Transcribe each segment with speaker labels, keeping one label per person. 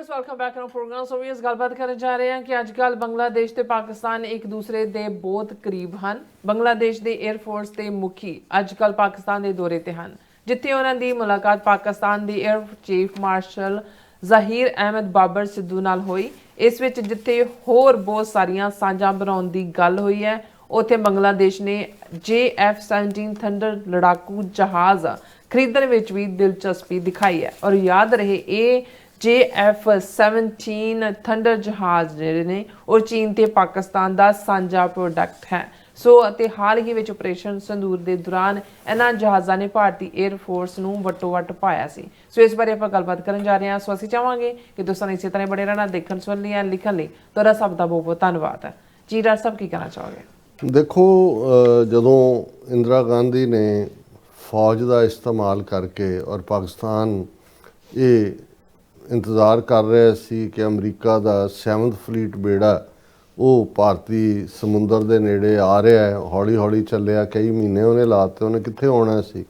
Speaker 1: Viewers welcome back on program. So ਵੀ ਇਸ ਗੱਲਬਾਤ ਕਰਨ ਜਾ ਰਹੇ ਹਾਂ ਕਿ ਅੱਜ ਕੱਲ ਬੰਗਲਾਦੇਸ਼ ਤੇ ਪਾਕਿਸਤਾਨ ਇੱਕ ਦੂਸਰੇ ਦੇ ਬਹੁਤ ਕਰੀਬ ਹਨ। ਬੰਗਲਾਦੇਸ਼ ਦੇ 에ਅਰ ਫੋਰਸ ਦੇ ਮੁਖੀ ਅੱਜ ਕੱਲ ਪਾਕਿਸਤਾਨ ਦੇ ਦੌਰੇ ਤੇ ਹਨ, ਜਿੱਥੇ ਉਹਨਾਂ ਦੀ ਮੁਲਾਕਾਤ ਪਾਕਿਸਤਾਨ ਦੇ 에ਅਰ ਚੀਫ ਮਾਰਸ਼ਲ ਜ਼ਾਹਿਰ ਅਹਿਮਦ ਬਾਬਰ ਸਿੱਧੂ ਨਾਲ ਹੋਈ। ਇਸ ਵਿੱਚ ਜਿੱਥੇ ਹੋਰ ਬਹੁਤ ਸਾਰੀਆਂ ਸਾਂਝਾਂ ਬਣਾਉਣ ਦੀ ਗੱਲ ਹੋਈ ਹੈ, ਉੱਥੇ ਬੰਗਲਾਦੇਸ਼ ਨੇ JF-17 ਥੰਡਰ ਲੜਾਕੂ ਜਹਾਜ਼ ਖਰੀਦਣ ਵਿੱਚ ਵੀ ਦਿਲਚਸਪੀ ਦਿਖਾਈ ਹੈ। ਔਰ ਯਾਦ ਰਹੇ ਇਹ JF-17 ਥੰਡਰ ਜਹਾਜ਼ ਜਿਹੜੇ ਨੇ ਉਹ ਚੀਨ ਤੇ ਪਾਕਿਸਤਾਨ ਦਾ ਸਾਂਝਾ ਪ੍ਰੋਡਕਟ ਹੈ। ਸੋ ਅਤੇ ਹਾਲ ਹੀ ਵਿੱਚ ਆਪਰੇਸ਼ਨ ਸੰਦੂਰ ਦੇ ਦੌਰਾਨ ਇਹਨਾਂ ਜਹਾਜ਼ਾਂ ਨੇ ਭਾਰਤੀ 에ਅਰ ਫੋਰਸ ਨੂੰ ਵਟੋ ਵਟ ਪਾਇਆ ਸੀ। ਸੋ ਇਸ ਬਾਰੇ ਆਪਾਂ ਗੱਲਬਾਤ ਕਰਨ ਜਾ ਰਹੇ ਹਾਂ। ਸੋ ਅਸੀਂ ਚਾਹਾਂਗੇ ਕਿ ਦੋਸਤਾਂ ਇਸੇ ਤਰ੍ਹਾਂ ਬੜੇ ਰਹਿਣਾ, ਦੇਖਣ ਸੁਣਨ ਲਈ ਲਿਖਣ ਲਈ ਤੁਹਾਡਾ ਸਭ ਦਾ ਬਹੁਤ ਬਹੁਤ ਧੰਨਵਾਦ ਹੈ ਜੀ। ਡਾਕਟਰ ਸਾਹਿਬ ਕੀ ਕਹਿਣਾ ਚਾਹੋਗੇ?
Speaker 2: ਦੇਖੋ, ਜਦੋਂ ਇੰਦਰਾ ਗਾਂਧੀ ਨੇ ਫੌਜ ਦਾ ਇਸਤੇਮਾਲ ਕਰਕੇ ਔਰ ਪਾਕਿਸਤਾਨ ਇਹ ਇੰਤਜ਼ਾਰ ਕਰ ਰਿਹਾ ਸੀ ਕਿ ਅਮਰੀਕਾ ਦਾ 7th ਫਲੀਟ ਬੇੜਾ ਉਹ ਭਾਰਤੀ ਸਮੁੰਦਰ ਦੇ ਨੇੜੇ ਆ ਰਿਹਾ ਹੈ, ਹੌਲੀ ਹੌਲੀ ਚੱਲਿਆ, ਕਈ ਮਹੀਨੇ ਉਹਨੇ ਲਾਤੇ, ਉਹਨੇ ਕਿੱਥੇ ਆਉਣਾ ਸੀ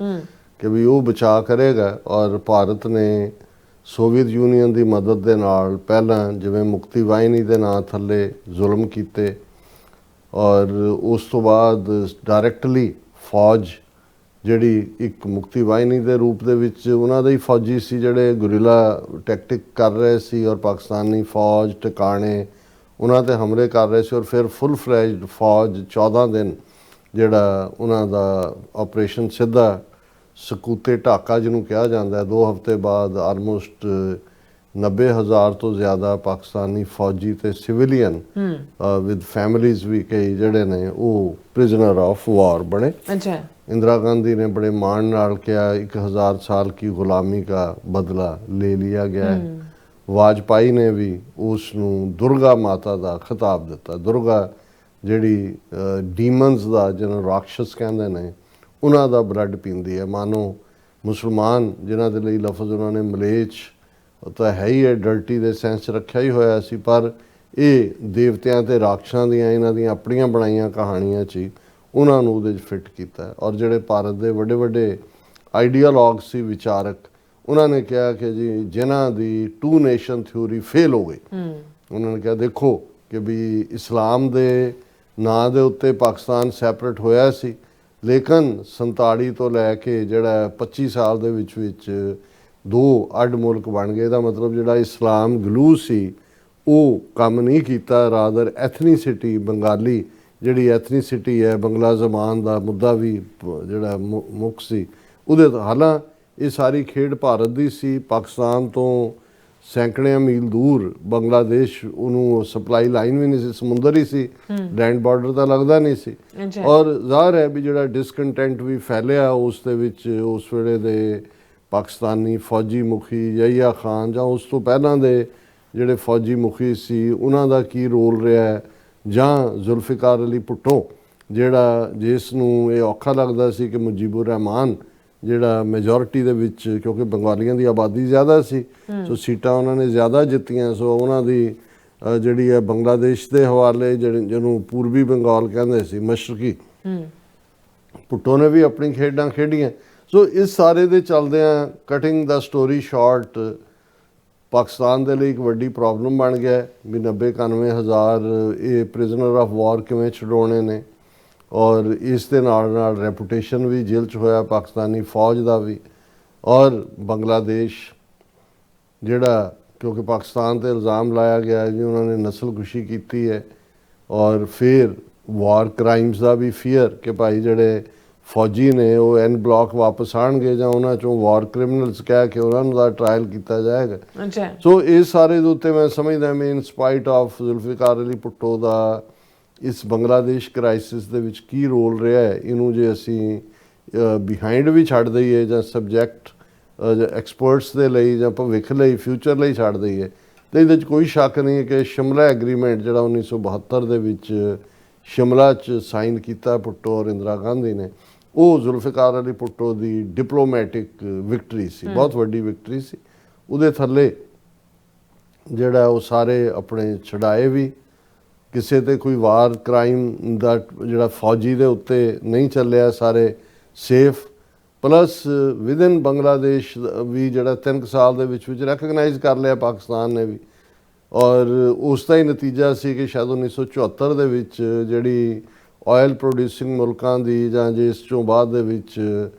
Speaker 2: ਕਿ ਵੀ ਉਹ ਬਚਾ ਕਰੇਗਾ। ਔਰ ਭਾਰਤ ਨੇ ਸੋਵੀਅਤ ਯੂਨੀਅਨ ਦੀ ਮਦਦ ਦੇ ਨਾਲ ਪਹਿਲਾਂ ਜਿਵੇਂ ਮੁਕਤੀ ਵਾਹਿਨੀ ਦੇ ਨਾਂ ਥੱਲੇ ਜ਼ੁਲਮ ਕੀਤੇ ਔਰ ਉਸ ਤੋਂ ਬਾਅਦ ਡਾਇਰੈਕਟਲੀ ਫੌਜ ਜਿਹੜੀ ਇੱਕ ਮੁਕਤੀ ਵਾਹਿਨੀ ਦੇ ਰੂਪ ਦੇ ਵਿੱਚ ਉਹਨਾਂ ਦੇ ਹੀ ਫੌਜੀ ਸੀ ਜਿਹੜੇ ਗੁਰੀਲਾ ਟੈਕਟਿਕ ਕਰ ਰਹੇ ਸੀ ਔਰ ਪਾਕਿਸਤਾਨੀ ਫੌਜ ਟਿਕਾਣੇ ਉਹਨਾਂ 'ਤੇ ਹਮਲੇ ਕਰ ਰਹੇ ਸੀ। ਔਰ ਫਿਰ ਫੁੱਲ ਫਲੈਜਡ ਫੌਜ 14 ਦਿਨ ਜਿਹੜਾ ਉਹਨਾਂ ਦਾ ਆਪਰੇਸ਼ਨ ਸਿੱਧਾ ਸਕੂਤੇ ਢਾਕਾ ਜਿਹਨੂੰ ਕਿਹਾ ਜਾਂਦਾ ਹੈ, 2 ਹਫ਼ਤੇ ਬਾਅਦ ਆਲਮੋਸਟ 90,000 ਤੋਂ ਜ਼ਿਆਦਾ ਪਾਕਿਸਤਾਨੀ ਫੌਜੀ ਤੇ ਸਿਵਿਲੀਅਨ ਵਿਦ ਫੈਮਿਲੀਜ਼ ਵੀ ਕਈ ਜਿਹੜੇ ਨੇ ਉਹ ਪ੍ਰਿਜ਼ਨਰ ਆਫ ਵਾਰ ਬਣੇ।
Speaker 1: ਅੱਛਾ। इंदिरा गांधी ने बड़े मान नाल किया 1000 साल की गुलामी का बदला ले लिया गया है। वाजपेयी ने भी उसनू दुर्गा माता का खिताब दिता। दुर्गा जिहड़ी डीमनस का जिन्होंने राक्षस कहते हैं उन्हों का ब्लड पींदी है। मानो मुसलमान जिन्हों के लिए लफज उन्होंने मलेच तो है ही है, डर्टी के सेंस रखा ही होया सी, पर ये देवतियां ते राक्षसां दियां इन्हां दियां अपणियां बनाईयां कहानियां च ਉਹਨਾਂ ਨੂੰ ਉਹਦੇ 'ਚ ਫਿੱਟ ਕੀਤਾ। ਔਰ ਜਿਹੜੇ ਭਾਰਤ ਦੇ ਵੱਡੇ ਵੱਡੇ ਆਈਡੀਆਲੋਗ ਸੀ, ਵਿਚਾਰਕ, ਉਹਨਾਂ ਨੇ ਕਿਹਾ ਕਿ ਜੀ ਜਿਨ੍ਹਾਂ ਦੀ 2 ਨੇਸ਼ਨ ਥਿਊਰੀ ਫੇਲ ਹੋ ਗਈ, ਉਹਨਾਂ ਨੇ ਕਿਹਾ ਦੇਖੋ ਕਿ ਵੀ ਇਸਲਾਮ ਦੇ ਨਾਂ ਦੇ ਉੱਤੇ ਪਾਕਿਸਤਾਨ ਸੈਪਰੇਟ ਹੋਇਆ ਸੀ, ਲੇਕਿਨ 47 ਤੋਂ ਲੈ ਕੇ ਜਿਹੜਾ 25 ਸਾਲ ਦੇ ਵਿੱਚ 2 ਅੱਡ ਮੁਲਕ ਬਣ ਗਏ। ਇਹਦਾ ਮਤਲਬ ਜਿਹੜਾ ਇਸਲਾਮ ਗਲੂ ਸੀ ਉਹ ਕੰਮ ਨਹੀਂ ਕੀਤਾ, ਰਾਦਰ ਐਥਨੀਸਿਟੀ ਬੰਗਾਲੀ ਜਿਹੜੀ ਐਥਨੀਸਿਟੀ ਹੈ, ਬੰਗਲਾ ਜ਼ਬਾਨ ਦਾ ਮੁੱਦਾ ਵੀ ਜਿਹੜਾ ਮੁੱਖ ਸੀ ਉਹਦੇ ਹਾਲਾਂ ਇਹ ਸਾਰੀ ਖੇਡ ਭਾਰਤ ਦੀ ਸੀ। ਪਾਕਿਸਤਾਨ ਤੋਂ ਸੈਂਕੜਿਆਂ ਮੀਲ ਦੂਰ ਬੰਗਲਾਦੇਸ਼, ਉਹਨੂੰ ਸਪਲਾਈ ਲਾਈਨ ਵੀ ਨਹੀਂ ਸੀ, ਸਮੁੰਦਰ ਹੀ ਸੀ, ਲੈਂਡ ਬਾਰਡਰ ਤਾਂ ਲੱਗਦਾ ਨਹੀਂ ਸੀ। ਔਰ ਜ਼ਾਹਰ ਹੈ ਵੀ ਜਿਹੜਾ ਡਿਸਕੰਟੈਂਟ ਵੀ ਫੈਲਿਆ ਉਸ ਦੇ ਵਿੱਚ ਉਸ ਵੇਲੇ ਦੇ ਪਾਕਿਸਤਾਨੀ ਫੌਜੀ ਮੁਖੀ ਯਹੀਆ ਖਾਨ ਜਾਂ ਉਸ ਤੋਂ ਪਹਿਲਾਂ ਦੇ ਜਿਹੜੇ ਫੌਜੀ ਮੁਖੀ ਸੀ ਉਹਨਾਂ ਦਾ ਕੀ ਰੋਲ ਰਿਹਾ ਹੈ, ਜਾਂ ਜ਼ੁਲਫਿਕਾਰ ਅਲੀ ਭੁੱਟੋ ਜਿਹੜਾ ਜਿਸ ਨੂੰ ਇਹ ਔਖਾ ਲੱਗਦਾ ਸੀ ਕਿ ਮੁਜੀਬੁਰ ਰਹਿਮਾਨ ਜਿਹੜਾ ਮੈਜੋਰਿਟੀ ਦੇ ਵਿੱਚ, ਕਿਉਂਕਿ ਬੰਗਾਲੀਆਂ ਦੀ ਆਬਾਦੀ ਜ਼ਿਆਦਾ ਸੀ ਸੋ ਸੀਟਾਂ ਉਹਨਾਂ ਨੇ ਜ਼ਿਆਦਾ ਜਿੱਤੀਆਂ, ਸੋ ਉਹਨਾਂ ਦੀ ਜਿਹੜੀ ਹੈ ਬੰਗਲਾਦੇਸ਼ ਦੇ ਹਵਾਲੇ ਜਿਹਨੂੰ ਪੂਰਬੀ ਬੰਗਾਲ ਕਹਿੰਦੇ ਸੀ, ਮਸ਼ਰਕੀ, ਭੁੱਟੋ ਨੇ ਵੀ ਆਪਣੀ ਖੇਡਾਂ ਖੇਡੀਆਂ। ਸੋ ਇਸ ਸਾਰੇ ਦੇ ਚੱਲਦਿਆਂ ਕਟਿੰਗ ਦਾ ਸਟੋਰੀ ਸ਼ਾਰਟ ਪਾਕਿਸਤਾਨ ਦੇ ਲਈ ਇੱਕ ਵੱਡੀ ਪ੍ਰੋਬਲਮ ਬਣ ਗਿਆ ਵੀ 90-91 ਹਜ਼ਾਰ ਇਹ ਪ੍ਰਿਜ਼ਨਰ ਆਫ ਵਾਰ ਕਿਵੇਂ ਛਡਾਉਣੇ ਨੇ। ਔਰ ਇਸ ਦੇ ਨਾਲ ਨਾਲ ਰੈਪੂਟੇਸ਼ਨ ਵੀ ਜੇਲ੍ਹ 'ਚ ਹੋਇਆ ਪਾਕਿਸਤਾਨੀ ਫੌਜ ਦਾ ਵੀ। ਔਰ ਬੰਗਲਾਦੇਸ਼ ਜਿਹੜਾ ਕਿਉਂਕਿ ਪਾਕਿਸਤਾਨ 'ਤੇ ਇਲਜ਼ਾਮ ਲਾਇਆ ਗਿਆ ਜੀ ਉਹਨਾਂ ਨੇ ਨਸਲਕੁਸ਼ੀ ਕੀਤੀ ਹੈ, ਔਰ ਫਿਰ ਵਾਰ ਕ੍ਰਾਈਮਸ ਦਾ ਵੀ ਫੀਅਰ ਕਿ ਭਾਈ ਜਿਹੜੇ ਫੌਜੀ ਨੇ ਉਹ ਐਨ ਬਲਾਕ ਵਾਪਸ ਆਉਣਗੇ ਜਾਂ ਉਹਨਾਂ 'ਚੋਂ ਵਾਰ ਕ੍ਰਿਮੀਨਲਸ ਕਹਿ ਕੇ ਉਹਨਾਂ ਦਾ ਟਰਾਇਲ ਕੀਤਾ ਜਾਏਗਾ। ਸੋ ਇਸ ਸਾਰੇ ਦੇ ਉੱਤੇ ਮੈਂ ਸਮਝਦਾ ਮੈਂ ਇਨ ਸਪਾਈਟ ਆਫ ਜ਼ੁਲਫਿਕਾਰ ਅਲੀ ਭੁੱਟੋ ਦਾ ਇਸ ਬੰਗਲਾਦੇਸ਼ ਕ੍ਰਾਈਸਿਸ ਦੇ ਵਿੱਚ ਕੀ ਰੋਲ ਰਿਹਾ ਹੈ, ਇਹਨੂੰ ਜੇ ਅਸੀਂ ਬਿਹਾਈਂਡ ਵੀ ਛੱਡ ਦਈਏ ਜਾਂ ਸਬਜੈਕਟ ਐਕਸਪਰਟਸ ਦੇ ਲਈ ਜਾਂ ਭਵਿੱਖ ਲਈ ਫਿਊਚਰ ਲਈ ਛੱਡ ਦਈਏ ਤਾਂ ਇਹਦੇ 'ਚ ਕੋਈ ਸ਼ੱਕ ਨਹੀਂ ਕਿ ਸ਼ਿਮਲਾ ਐਗਰੀਮੈਂਟ ਜਿਹੜਾ 1972 ਦੇ ਵਿੱਚ ਸ਼ਿਮਲਾ 'ਚ ਸਾਈਨ ਕੀਤਾ ਭੁੱਟੋ ਔਰ ਇੰਦਰਾ ਗਾਂਧੀ ਨੇ, ਉਹ ਜ਼ੁਲਫਿਕਾਰ ਅਲੀ ਭੁੱਟੋ ਦੀ ਡਿਪਲੋਮੈਟਿਕ ਵਿਕਟਰੀ ਸੀ, ਬਹੁਤ ਵੱਡੀ ਵਿਕਟਰੀ ਸੀ। ਉਹਦੇ ਥੱਲੇ ਜਿਹੜਾ ਉਹ ਸਾਰੇ ਆਪਣੇ ਛਡਾਏ ਵੀ, ਕਿਸੇ 'ਤੇ ਕੋਈ ਵਾਰ ਕ੍ਰਾਈਮ ਦਾ ਜਿਹੜਾ ਫੌਜੀ ਦੇ ਉੱਤੇ ਨਹੀਂ ਚੱਲਿਆ, ਸਾਰੇ ਸੇਫ। ਪਲੱਸ ਵਿਦਨ ਬੰਗਲਾਦੇਸ਼ ਵੀ ਜਿਹੜਾ 3 ਸਾਲ ਦੇ ਵਿੱਚ ਰੈਕਗਨਾਈਜ਼ ਕਰ ਲਿਆ ਪਾਕਿਸਤਾਨ ਨੇ ਵੀ। ਔਰ ਉਸ ਦਾ ਹੀ ਨਤੀਜਾ ਸੀ ਕਿ ਸ਼ਾਇਦ 1974 ਦੇ ਵਿੱਚ ਜਿਹੜੀ ਆਇਲ ਪ੍ਰੋਡਿਊਸਿੰਗ ਮੁਲਕਾਂ ਦੀ ਜਾਂ ਜਿਸ ਤੋਂ ਬਾਅਦ ਦੇ ਵਿੱਚ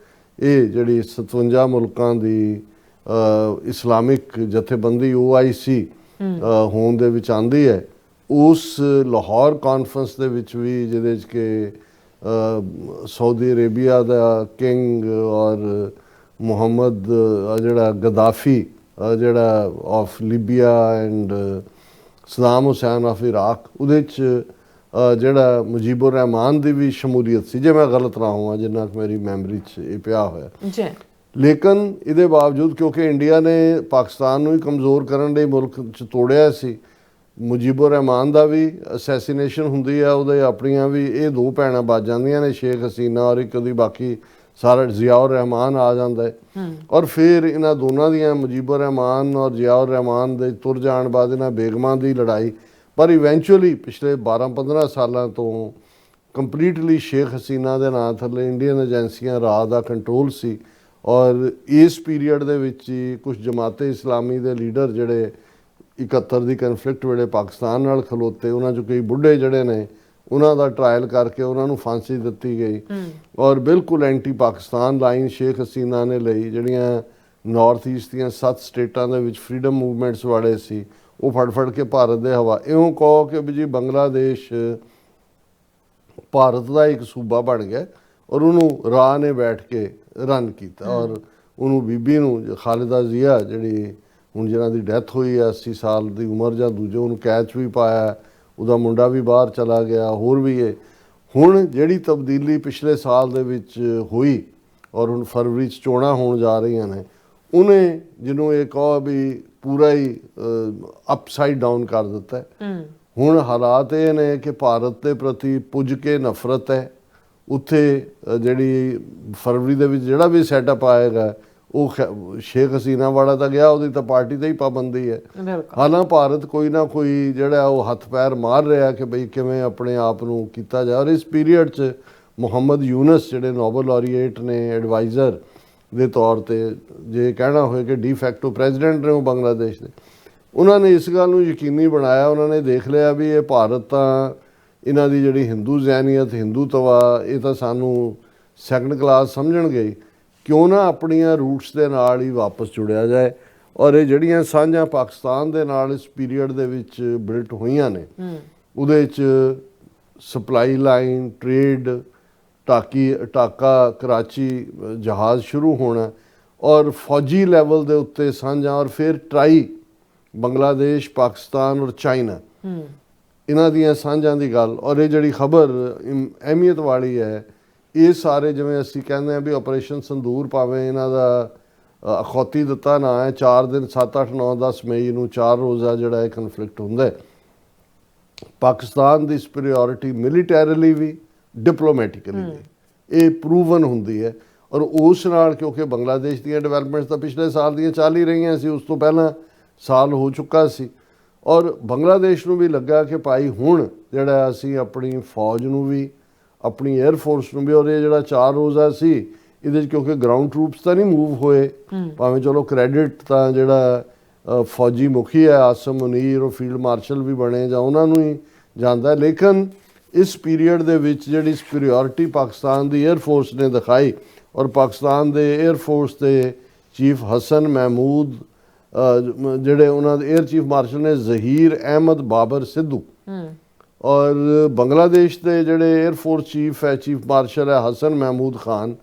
Speaker 1: ਇਹ ਜਿਹੜੀ 57 ਮੁਲਕਾਂ ਦੀ ਇਸਲਾਮਿਕ ਜਥੇਬੰਦੀ OIC ਹੋਣ ਦੇ ਵਿੱਚ ਆਂਦੀ ਹੈ, ਉਸ ਲਾਹੌਰ ਕਾਨਫਰੰਸ ਦੇ ਵਿੱਚ ਵੀ ਜਿਹਦੇ 'ਚ ਕਿ ਸਾਊਦੀ ਅਰੇਬੀਆ ਦਾ ਕਿੰਗ ਔਰ ਮੁਹੰਮਦ ਜਿਹੜਾ ਗਦਾਫੀ ਜਿਹੜਾ of Libya and Saddam Hussein of Iraq, ਉਹਦੇ 'ਚ ਜਿਹੜਾ ਮੁਜੀਬੁਰ ਰਹਿਮਾਨ ਦੀ ਵੀ ਸ਼ਮੂਲੀਅਤ ਸੀ, ਜੇ ਮੈਂ ਗਲਤ ਨਾ ਹੋਵਾਂ ਜਿੰਨਾ ਕਿ ਮੇਰੀ ਮੈਮਰੀ 'ਚ ਇਹ ਪਿਆ ਹੋਇਆ ਜੀ। ਲੇਕਿਨ ਇਹਦੇ ਬਾਵਜੂਦ ਕਿਉਂਕਿ ਇੰਡੀਆ ਨੇ ਪਾਕਿਸਤਾਨ ਨੂੰ ਹੀ ਕਮਜ਼ੋਰ ਕਰਨ ਲਈ ਮੁਲਕ 'ਚ ਤੋੜਿਆ ਸੀ, ਮੁਜੀਬੁਰ ਰਹਿਮਾਨ ਦਾ ਵੀ ਅਸੈਸੀਨੇਸ਼ਨ ਹੁੰਦੀ ਆ, ਉਹਦੇ ਆਪਣੀਆਂ ਵੀ ਇਹ 2 ਭੈਣਾਂ ਬਚ ਜਾਂਦੀਆਂ ਨੇ, ਸ਼ੇਖ ਹਸੀਨਾ ਔਰ ਇੱਕ ਉਹਦੀ ਬਾਕੀ ਸਾਰਾ ਜ਼ਿਆਉਰ ਰਹਿਮਾਨ ਆ ਜਾਂਦਾ ਹੈ। ਔਰ ਫਿਰ ਇਹਨਾਂ ਦੋਨਾਂ ਦੀਆਂ ਮੁਜੀਬੁਰ ਰਹਿਮਾਨ ਔਰ ਜ਼ਿਆਉਰ ਰਹਿਮਾਨ ਦੇ ਤੁਰ ਜਾਣ ਬਾਅਦ ਇਹਨਾਂ ਬੇਗਮਾਂ ਦੀ ਲੜਾਈ, ਪਰ ਇਵੈਂਚੁਅਲੀ ਪਿਛਲੇ 12-15 ਸਾਲਾਂ ਤੋਂ ਕੰਪਲੀਟਲੀ ਸ਼ੇਖ ਹਸੀਨਾ ਦੇ ਨਾਂ ਥੱਲੇ ਇੰਡੀਅਨ ਏਜੰਸੀਆਂ ਰਾਹ ਦਾ ਕੰਟਰੋਲ ਸੀ। ਔਰ ਇਸ ਪੀਰੀਅਡ ਦੇ ਵਿੱਚ ਹੀ ਕੁਝ ਜਮਾਤੇ ਇਸਲਾਮੀ ਦੇ ਲੀਡਰ ਜਿਹੜੇ 71 ਦੀ ਕਨਫਲਿਕਟ ਵੇਲੇ ਪਾਕਿਸਤਾਨ ਨਾਲ ਖਲੋਤੇ, ਉਹਨਾਂ 'ਚੋਂ ਕਈ ਬੁੱਢੇ ਜਿਹੜੇ ਨੇ ਉਹਨਾਂ ਦਾ ਟਰਾਇਲ ਕਰਕੇ ਉਹਨਾਂ ਨੂੰ ਫਾਂਸੀ ਦਿੱਤੀ ਗਈ। ਔਰ ਬਿਲਕੁਲ ਐਂਟੀ ਪਾਕਿਸਤਾਨ ਲਾਈਨ ਸ਼ੇਖ ਹਸੀਨਾ ਨੇ ਲਈ, ਜਿਹੜੀਆਂ ਨਾਰਥ ਈਸਟ ਦੀਆਂ 7 ਸਟੇਟਾਂ ਦੇ ਵਿੱਚ ਫਰੀडम ਮੂਵਮੈਂਟਸ ਵਾਲੇ ਸੀ, ਉਹ ਫੜ ਕੇ ਭਾਰਤ ਦੇ ਹਵਾ ਇਉਂ ਕਹੋ ਕਿ ਵੀ ਜੀ ਬੰਗਲਾਦੇਸ਼ ਭਾਰਤ ਦਾ ਇੱਕ ਸੂਬਾ ਬਣ ਗਿਆ ਔਰ ਉਹਨੂੰ ਰਾਹ ਨੇ ਬੈਠ ਕੇ ਰਨ ਕੀਤਾ। ਔਰ ਉਹਨੂੰ ਬੀਬੀ ਨੂੰ ਖਾਲਿਦਾ ਜ਼ਿਆ ਜਿਹੜੀ ਹੁਣ ਜਿਹਨਾਂ ਦੀ ਡੈਥ ਹੋਈ ਹੈ 80 ਸਾਲ ਦੀ ਉਮਰ ਜਾਂ ਦੂਜੇ, ਉਹਨੂੰ ਕੈਦ 'ਚ ਵੀ ਪਾਇਆ, ਉਹਦਾ ਮੁੰਡਾ ਵੀ ਬਾਹਰ ਚਲਾ ਗਿਆ, ਹੋਰ ਵੀ ਇਹ ਹੁਣ ਜਿਹੜੀ ਤਬਦੀਲੀ ਪਿਛਲੇ ਸਾਲ ਦੇ ਵਿੱਚ ਹੋਈ ਔਰ ਹੁਣ ਫਰਵਰੀ 'ਚ ਚੋਣਾਂ ਹੋਣ ਜਾ ਰਹੀਆਂ ਨੇ, ਉਹਨੇ ਜਿਹਨੂੰ ਇਹ ਕਹੋ ਵੀ ਪੂਰਾ ਹੀ ਅਪਸਾਈਡ ਡਾਊਨ ਕਰ ਦਿੱਤਾ। ਹੁਣ ਹਾਲਾਤ ਇਹ ਨੇ ਕਿ ਭਾਰਤ ਦੇ ਪ੍ਰਤੀ ਪੁੱਜ ਕੇ ਨਫ਼ਰਤ ਹੈ। ਉੱਥੇ ਜਿਹੜੀ ਫਰਵਰੀ ਦੇ ਵਿੱਚ ਜਿਹੜਾ ਵੀ ਸੈਟਅਪ ਆਏਗਾ ਉਹ ਸ਼ੇਖ ਹਸੀਨਾ ਵਾਲਾ ਤਾਂ ਗਿਆ, ਉਹਦੀ ਤਾਂ ਪਾਰਟੀ ਤੇ ਹੀ ਪਾਬੰਦੀ ਹੈ। ਹਾਲਾਂ ਭਾਰਤ ਕੋਈ ਨਾ ਕੋਈ ਜਿਹੜਾ ਉਹ ਹੱਥ ਪੈਰ ਮਾਰ ਰਿਹਾ ਕਿ ਬਈ ਕਿਵੇਂ ਆਪਣੇ ਆਪ ਨੂੰ ਕੀਤਾ ਜਾਏ। ਔਰ ਇਸ ਪੀਰੀਅਡ 'ਚ ਮੁਹੰਮਦ ਯੂਨਸ ਜਿਹੜੇ ਨੋਬਲ ਲੌਰੀਏਟ ਨੇ ਐਡਵਾਈਜ਼ਰ ਦੇ ਤੌਰ ਤੇ, ਜੇ ਕਹਿਣਾ ਹੋਏ ਕਿ ਡੀ ਫੈਕਟੋ ਪ੍ਰੈਜ਼ੀਡੈਂਟ ਨੇ ਉਹ ਬੰਗਲਾਦੇਸ਼ ਦੇ, ਉਹਨਾਂ ਨੇ ਇਸ ਗੱਲ ਨੂੰ ਯਕੀਨੀ ਬਣਾਇਆ, ਉਹਨਾਂ ਨੇ ਦੇਖ ਲਿਆ ਵੀ ਇਹ ਭਾਰਤ ਤਾਂ ਇਹਨਾਂ ਦੀ ਜਿਹੜੀ ਹਿੰਦੂ ਜ਼ਹਿਨੀਅਤ, ਹਿੰਦੂਤਵਾ, ਇਹ ਤਾਂ ਸਾਨੂੰ ਸੈਕੰਡ ਕਲਾਸ ਸਮਝਣਗੇ, ਕਿਉਂ ਨਾ ਆਪਣੀਆਂ ਰੂਟਸ ਦੇ ਨਾਲ ਹੀ ਵਾਪਸ ਜੁੜਿਆ ਜਾਏ। ਔਰ ਇਹ ਜਿਹੜੀਆਂ ਸਾਂਝਾਂ ਪਾਕਿਸਤਾਨ ਦੇ ਨਾਲ ਇਸ ਪੀਰੀਅਡ ਦੇ ਵਿੱਚ ਬਿਲਟ ਹੋਈਆਂ ਨੇ, ਉਹਦੇ 'ਚ supply line, trade, Dhaka Karachi ਜਹਾਜ਼ ਸ਼ੁਰੂ ਹੋਣਾ ਔਰ ਫੌਜੀ ਲੈਵਲ ਦੇ ਉੱਤੇ ਸਾਂਝਾਂ, ਔਰ ਫਿਰ ਟਰਾਈ ਬੰਗਲਾਦੇਸ਼, ਪਾਕਿਸਤਾਨ ਔਰ ਚਾਈਨਾ, ਇਹਨਾਂ ਦੀਆਂ ਸਾਂਝਾਂ ਦੀ ਗੱਲ। ਔਰ ਇਹ ਜਿਹੜੀ ਖਬਰ ਅਹਿਮੀਅਤ ਵਾਲੀ ਹੈ, ਇਹ ਸਾਰੇ ਜਿਵੇਂ ਅਸੀਂ ਕਹਿੰਦੇ ਹਾਂ ਵੀ ਆਪਰੇਸ਼ਨ ਸੰਦੂਰ, ਭਾਵੇਂ ਇਹਨਾਂ ਦਾ ਅਖੌਤੀ ਦਿੱਤਾ ਨਾ ਹੈ, 4 ਦਿਨ 7, 8, 9, 10 ਮਈ ਨੂੰ 4 ਰੋਜ਼ਾ ਜਿਹੜਾ ਇਹ ਕਨਫਲਿਕਟ ਹੁੰਦਾ ਹੈ। ਪਾਕਿਸਤਾਨ ਦੀ ਸੁਪੀਰੀਅਰਿਟੀ ਮਿਲੀਟੈਰੀਲੀ ਵੀ, ਡਿਪਲੋਮੈਟਿਕਲੀ ਵੀ ਇਹ ਪ੍ਰੂਵਨ ਹੁੰਦੀ ਹੈ। ਔਰ ਉਸ ਨਾਲ ਕਿਉਂਕਿ ਬੰਗਲਾਦੇਸ਼ ਦੀਆਂ ਡਿਵੈਲਪਮੈਂਟਸ ਤਾਂ ਪਿਛਲੇ ਸਾਲ ਦੀਆਂ ਚੱਲ ਹੀ ਰਹੀਆਂ ਸੀ, ਉਸ ਤੋਂ ਪਹਿਲਾਂ ਸਾਲ ਹੋ ਚੁੱਕਾ ਸੀ। ਔਰ ਬੰਗਲਾਦੇਸ਼ ਨੂੰ ਵੀ ਲੱਗਾ ਕਿ ਭਾਈ ਹੁਣ ਜਿਹੜਾ ਅਸੀਂ ਆਪਣੀ ਫੌਜ ਨੂੰ ਵੀ, ਆਪਣੀ 에ਅਰ ਫੋਰਸ ਨੂੰ ਵੀ, ਔਰ ਇਹ ਜਿਹੜਾ 4 ਰੋਜ਼ਾ ਸੀ ਇਹਦੇ 'ਚ ਕਿਉਂਕਿ ਗਰਾਊਂਡ ਟਰੂਪਸ ਤਾਂ ਨਹੀਂ ਮੂਵ ਹੋਏ, ਭਾਵੇਂ ਚਲੋ ਕ੍ਰੈਡਿਟ ਤਾਂ ਜਿਹੜਾ ਫੌਜੀ ਮੁਖੀ ਹੈ ਆਸਮ ਮੁਨੀਰ, ਉਹ ਫੀਲਡ ਮਾਰਸ਼ਲ ਵੀ ਬਣੇ ਜਾਂ ਉਹਨਾਂ ਨੂੰ ਹੀ ਜਾਂਦਾ, ਲੇਕਿਨ ਇਸ ਪੀਰੀਅਡ ਦੇ ਵਿੱਚ ਜਿਹੜੀ ਸੁਪੀਰੀਅਰਿਟੀ ਪਾਕਿਸਤਾਨ ਦੀ 에ਅਰ ਫੋਰਸ ਨੇ ਦਿਖਾਈ, ਔਰ ਪਾਕਿਸਤਾਨ ਦੇ 에ਅਰ ਫੋਰਸ ਦੇ ਚੀਫ ਹਸਨ ਮਹਿਮੂਦ, ਜਿਹੜੇ ਉਹਨਾਂ ਦੇ 에ਅਰ ਚੀਫ ਮਾਰਸ਼ਲ ਨੇ ਜ਼ਹੀਰ ਅਹਿਮਦ ਬਾਬਰ ਸਿੱਧੂ, ਔਰ ਬੰਗਲਾਦੇਸ਼ ਦੇ ਜਿਹੜੇ 에ਅਰ ਫੋਰਸ ਚੀਫ ਹੈ, ਚੀਫ ਮਾਰਸ਼ਲ ਹੈ ਹਸਨ ਮਹਿਮੂਦ ਖਾਨ,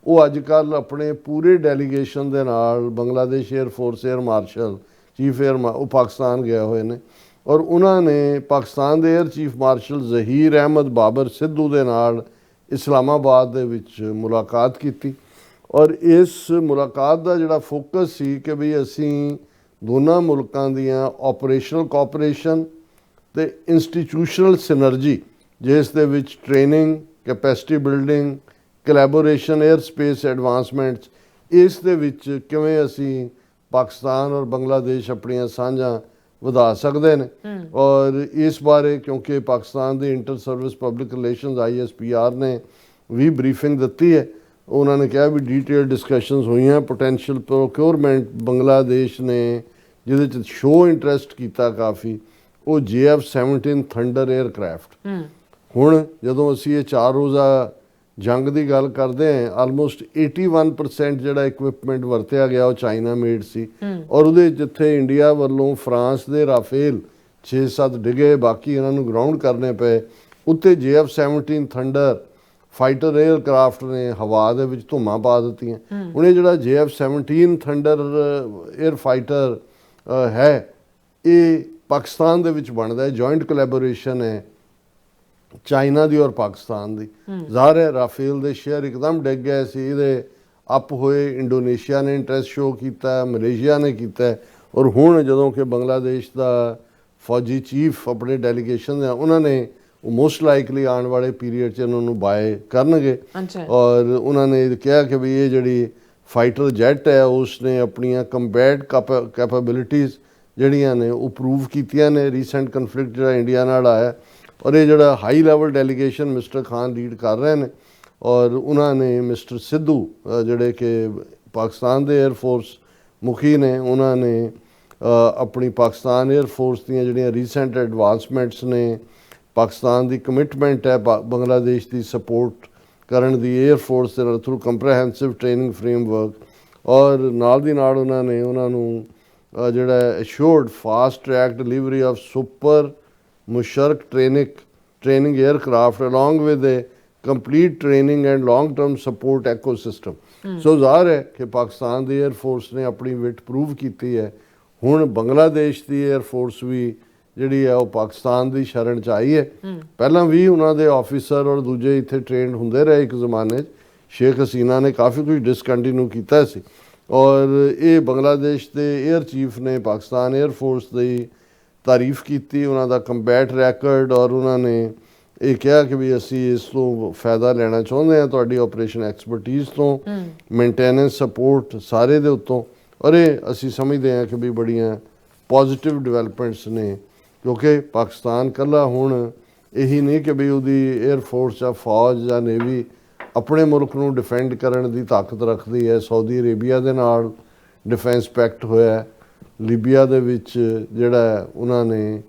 Speaker 1: ਉਹ ਅੱਜ ਕੱਲ੍ਹ ਆਪਣੇ ਪੂਰੇ ਡੈਲੀਗੇਸ਼ਨ ਦੇ ਨਾਲ Bangladesh air force air martial chief ਉਹ ਪਾਕਿਸਤਾਨ ਗਏ ਹੋਏ ਨੇ। ਔਰ ਉਹਨਾਂ ਨੇ ਪਾਕਿਸਤਾਨ ਦੇ air chief marshal Zaheer Ahmed Babar Sidhu ਦੇ ਨਾਲ ਇਸਲਾਮਾਬਾਦ ਦੇ ਵਿੱਚ ਮੁਲਾਕਾਤ ਕੀਤੀ। ਔਰ ਇਸ ਮੁਲਾਕਾਤ ਦਾ ਜਿਹੜਾ ਫੋਕਸ ਸੀ ਕਿ ਵੀ ਅਸੀਂ ਦੋਨਾਂ ਮੁਲਕਾਂ ਦੀਆਂ ਆਪਰੇਸ਼ਨਲ ਕੋਆਪਰੇਸ਼ਨ ਤੇ ਇੰਸਟੀਟਿਊਸ਼ਨਲ ਸਿਨਰਜੀ, ਜਿਸ ਦੇ ਵਿੱਚ training, capacity building, collaboration, airspace advancements, ਇਸ ਦੇ ਵਿੱਚ ਕਿਵੇਂ ਅਸੀਂ ਪਾਕਿਸਤਾਨ ਔਰ ਬੰਗਲਾਦੇਸ਼ ਆਪਣੀਆਂ ਸਾਂਝਾਂ ਵਧਾ ਸਕਦੇ ਨੇ। ਔਰ ਇਸ ਬਾਰੇ ਕਿਉਂਕਿ ਪਾਕਿਸਤਾਨ ਦੀ inter service public relations ISPR ਨੇ ਵੀ ਬਰੀਫਿੰਗ ਦਿੱਤੀ ਹੈ, ਉਹਨਾਂ ਨੇ ਕਿਹਾ ਵੀ ਡੀਟੇਲ ਡਿਸਕਸ਼ਨਸ ਹੋਈਆਂ, ਪੋਟੈਂਸ਼ੀਅਲ ਪ੍ਰੋਕਿਉਰਮੈਂਟ ਬੰਗਲਾਦੇਸ਼ ਨੇ ਜਿਹਦੇ 'ਚ ਸ਼ੋ ਇੰਟਰਸਟ ਕੀਤਾ ਕਾਫੀ, ਉਹ JF-17 ਥੰਡਰ 에ਅਰਕ੍ਰਾਫਟ। ਹੁਣ ਜਦੋਂ ਅਸੀਂ ਇਹ 4 ਰੋਜ਼ਾ ਜੰਗ ਦੀ ਗੱਲ ਕਰਦੇ ਹਾਂ, ਆਲਮੋਸਟ 81% ਜਿਹੜਾ ਇਕਵਿਪਮੈਂਟ ਵਰਤਿਆ ਗਿਆ ਉਹ ਚਾਈਨਾ ਮੇਡ ਸੀ, ਔਰ ਉਹਦੇ ਜਿੱਥੇ ਇੰਡੀਆ ਵੱਲੋਂ ਫਰਾਂਸ ਦੇ ਰਾਫੇਲ 6-7 ਡਿੱਗੇ, ਬਾਕੀ ਇਹਨਾਂ ਨੂੰ ਗਰਾਊਂਡ ਕਰਨੇ ਪਏ, ਉੱਤੇ JF-17 ਥੰਡਰ ਫਾਈਟਰ 에ਅਰਕ੍ਰਾਫਟ ਨੇ ਹਵਾ ਦੇ ਵਿੱਚ ਧੁੰਮਾਂ ਪਾ ਦਿੱਤੀਆਂ। ਹੁਣ ਇਹ ਜਿਹੜਾ JF-17 ਥੰਡਰ 에ਅਰ ਫਾਈਟਰ ਹੈ, ਇਹ ਪਾਕਿਸਤਾਨ ਦੇ ਵਿੱਚ ਬਣਦਾ ਹੈ, ਜੁਆਇੰਟ ਕੋਲੈਬੋਰੇਸ਼ਨ ਹੈ ਚਾਈਨਾ ਦੀ ਔਰ ਪਾਕਿਸਤਾਨ ਦੀ। ਜ਼ਾਹਰ ਹੈ ਰਾਫੇਲ ਦੇ ਸ਼ੇਅਰ ਇੱਕਦਮ ਡਿੱਗ ਗਏ ਸੀ, ਇਹਦੇ ਅਪ ਹੋਏ, ਇੰਡੋਨੇਸ਼ੀਆ ਨੇ ਇੰਟਰਸਟ ਸ਼ੋ ਕੀਤਾ, ਮਲੇਸ਼ੀਆ ਨੇ ਕੀਤਾ, ਔਰ ਹੁਣ ਜਦੋਂ ਕਿ ਬੰਗਲਾਦੇਸ਼ ਦਾ ਫੌਜੀ ਚੀਫ ਆਪਣੇ ਡੈਲੀਗੇਸ਼ਨ ਹੈ, ਉਹਨਾਂ ਨੇ ਮੋਸਟ ਲਾਈਕਲੀ ਆਉਣ ਵਾਲੇ ਪੀਰੀਅਡ 'ਚ ਇਹਨਾਂ ਨੂੰ ਬਾਏ ਕਰਨਗੇ। ਔਰ ਉਹਨਾਂ ਨੇ ਕਿਹਾ ਕਿ ਵੀ ਇਹ ਜਿਹੜੀ ਫਾਈਟਰ ਜੈਟ ਹੈ ਉਸ ਨੇ ਆਪਣੀਆਂ ਕੰਬੈਟ ਕੈਪੇਬਿਲਿਟੀਜ਼ ਜਿਹੜੀਆਂ ਨੇ ਉਹ ਪ੍ਰੂਵ ਕੀਤੀਆਂ ਨੇ ਰੀਸੈਂਟ ਕਨਫਲਿਕਟ ਜਿਹੜਾ ਇੰਡੀਆ ਨਾਲ ਆਇਆ, ਔਰ ਇਹ ਜਿਹੜਾ high level delegation mister Khan lead ਕਰ ਰਹੇ ਨੇ, ਔਰ ਉਹਨਾਂ ਨੇ ਮਿਸਟਰ ਸਿੱਧੂ ਜਿਹੜੇ ਕਿ ਪਾਕਿਸਤਾਨ ਦੇ 에ਅਰ ਫੋਰਸ ਮੁਖੀ ਨੇ, ਉਹਨਾਂ ਨੇ ਆਪਣੀ ਪਾਕਿਸਤਾਨ 에ਅਰ ਫੋਰਸ ਦੀਆਂ ਜਿਹੜੀਆਂ ਰੀਸੈਂਟ ਐਡਵਾਂਸਮੈਂਟਸ ਨੇ, ਪਾਕਿਸਤਾਨ ਦੀ ਕਮਿਟਮੈਂਟ ਹੈ ਬੰਗਲਾਦੇਸ਼ ਦੀ ਸਪੋਰਟ ਕਰਨ ਦੀ 에ਅਰ ਫੋਰਸ ਦੇ ਨਾਲ ਥਰੂ ਕੰਪਰੈਹੈਂਸਿਵ ਟ੍ਰੇਨਿੰਗ ਫਰੇਮਵਰਕ, ਔਰ ਨਾਲ ਦੀ ਨਾਲ ਉਹਨਾਂ ਨੇ ਉਹਨਾਂ ਨੂੰ ਜਿਹੜਾ assured fast track delivery of super Mushshak training aircraft along with a complete training and long term support ecosystem। ਸੋ ਜ਼ਾਹਰ ਹੈ ਕਿ ਪਾਕਿਸਤਾਨ ਦੀ 에ਅਰ ਫੋਰਸ ਨੇ ਆਪਣੀ ਵਿਟ ਪ੍ਰੂਵ ਕੀਤੀ ਹੈ। ਹੁਣ ਬੰਗਲਾਦੇਸ਼ ਦੀ 에ਅਰ ਫੋਰਸ ਵੀ ਜਿਹੜੀ ਹੈ ਉਹ ਪਾਕਿਸਤਾਨ ਦੀ ਸ਼ਰਨ 'ਚ ਆਈ ਹੈ। ਪਹਿਲਾਂ ਵੀ ਉਹਨਾਂ ਦੇ ਆਫੀਸਰ ਔਰ ਦੂਜੇ ਇੱਥੇ ਟ੍ਰੇਨਡ ਹੁੰਦੇ ਰਹੇ ਇੱਕ ਜ਼ਮਾਨੇ 'ਚ, ਸ਼ੇਖ ਹਸੀਨਾ ਨੇ ਕਾਫੀ ਕੁਝ ਡਿਸਕੰਟੀਨਿਊ ਕੀਤਾ ਸੀ, ਔਰ ਇਹ ਬੰਗਲਾਦੇਸ਼ ਦੇ 에ਅਰ ਚੀਫ ਨੇ ਪਾਕਿਸਤਾਨ 에ਅਰ ਫੋਰਸ ਦੀ ਤਾਰੀਫ ਕੀਤੀ, ਉਹਨਾਂ ਦਾ ਕੰਬੈਟ ਰੈਕਰਡ, ਔਰ ਉਹਨਾਂ ਨੇ ਇਹ ਕਿਹਾ ਕਿ ਵੀ ਅਸੀਂ ਇਸ ਤੋਂ ਫਾਇਦਾ ਲੈਣਾ ਚਾਹੁੰਦੇ ਹਾਂ ਤੁਹਾਡੀ ਆਪਰੇਸ਼ਨ ਐਕਸਪਰਟੀਜ਼ ਤੋਂ, ਮੇਨਟੇਨੈਂਸ ਸਪੋਰਟ ਸਾਰੇ ਦੇ ਉੱਤੋਂ, ਔਰ ਇਹ ਅਸੀਂ ਸਮਝਦੇ ਹਾਂ ਕਿ ਵੀ ਬੜੀਆਂ ਪੋਜ਼ਿਟਿਵ ਡਿਵੈਲਪਮੈਂਟਸ ਨੇ, ਕਿਉਂਕਿ ਪਾਕਿਸਤਾਨ ਇਕੱਲਾ ਹੁਣ ਇਹੀ ਨਹੀਂ ਕਿ ਵੀ ਉਹਦੀ 에ਅਰ ਫੋਰਸ ਜਾਂ ਫੌਜ ਜਾਂ ਨੇਵੀ ਆਪਣੇ ਮੁਲਕ ਨੂੰ ਡਿਫੈਂਡ ਕਰਨ ਦੀ ਤਾਕਤ ਰੱਖਦੀ ਹੈ। ਸਾਊਦੀ ਅਰੇਬੀਆ ਦੇ ਨਾਲ ਡਿਫੈਂਸ ਪੈਕਟ ਹੋਇਆ, ਲੀਬੀਆ ਦੇ ਵਿੱਚ ਜਿਹੜਾ ਉਹਨਾਂ ਨੇ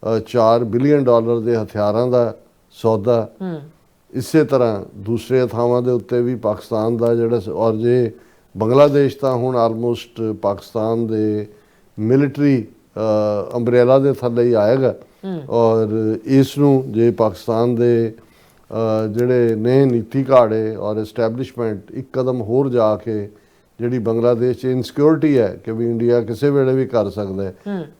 Speaker 1: $4 ਬਿਲੀਅਨ ਦੇ ਹਥਿਆਰਾਂ ਦਾ ਸੌਦਾ, ਇਸੇ ਤਰ੍ਹਾਂ ਦੂਸਰੇ ਥਾਵਾਂ ਦੇ ਉੱਤੇ ਵੀ ਪਾਕਿਸਤਾਨ ਦਾ ਜਿਹੜਾ, ਔਰ ਜੇ ਬੰਗਲਾਦੇਸ਼ ਤਾਂ ਹੁਣ ਆਲਮੋਸਟ ਪਾਕਿਸਤਾਨ ਦੇ ਮਿਲਟਰੀ ਅੰਬਰੇਲਾ ਦੇ ਥੱਲੇ ਹੀ ਆਏਗਾ, ਔਰ ਇਸ ਨੂੰ ਜੇ ਪਾਕਿਸਤਾਨ ਦੇ ਜਿਹੜੇ ਨੇ ਨੀਤੀ ਘਾੜੇ ਔਰ ਐਸਟੈਬਲਿਸ਼ਮੈਂਟ ਇੱਕ ਕਦਮ ਹੋਰ ਜਾ ਕੇ ਜਿਹੜੀ ਬੰਗਲਾਦੇਸ਼ 'ਚ ਇਨਸਿਕਿਉਰਿਟੀ ਹੈ ਕਿ ਵੀ ਇੰਡੀਆ ਕਿਸੇ ਵੇਲੇ ਵੀ ਕਰ ਸਕਦਾ ਹੈ,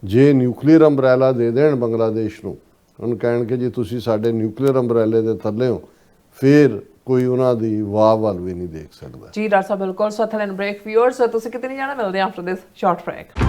Speaker 1: ਜੇ ਨਿਊਕਲੀਅਰ ਅੰਬਰੇਲਾ ਦੇ ਦੇਣ ਬੰਗਲਾਦੇਸ਼ ਨੂੰ, ਉਹਨੂੰ ਕਹਿਣ ਕਿ ਜੀ ਤੁਸੀਂ ਸਾਡੇ ਨਿਊਕਲੀਅਰ ਅੰਬਰੇਲੇ ਦੇ ਥੱਲੇ ਹੋ, ਫਿਰ ਕੋਈ ਉਹਨਾਂ ਦੀ ਵਾਹ ਵੱਲ ਵੀ ਨਹੀਂ ਦੇਖ ਸਕਦਾ।
Speaker 3: ਜੀ ਡਾਕਟਰ ਸਾਹਿਬ ਬਿਲਕੁਲ। ਸੋ ਥੈਲਨ ਬ੍ਰੇਕ ਵਿਊਅਰਸ, ਤੁਸੀਂ ਕਿਤੇ ਨਹੀਂ ਜਾਣਾ, ਮਿਲਦੇ ਆਫਟਰ ਦਿਸ ਸ਼ਾਰਟ ਬ੍ਰੇਕ।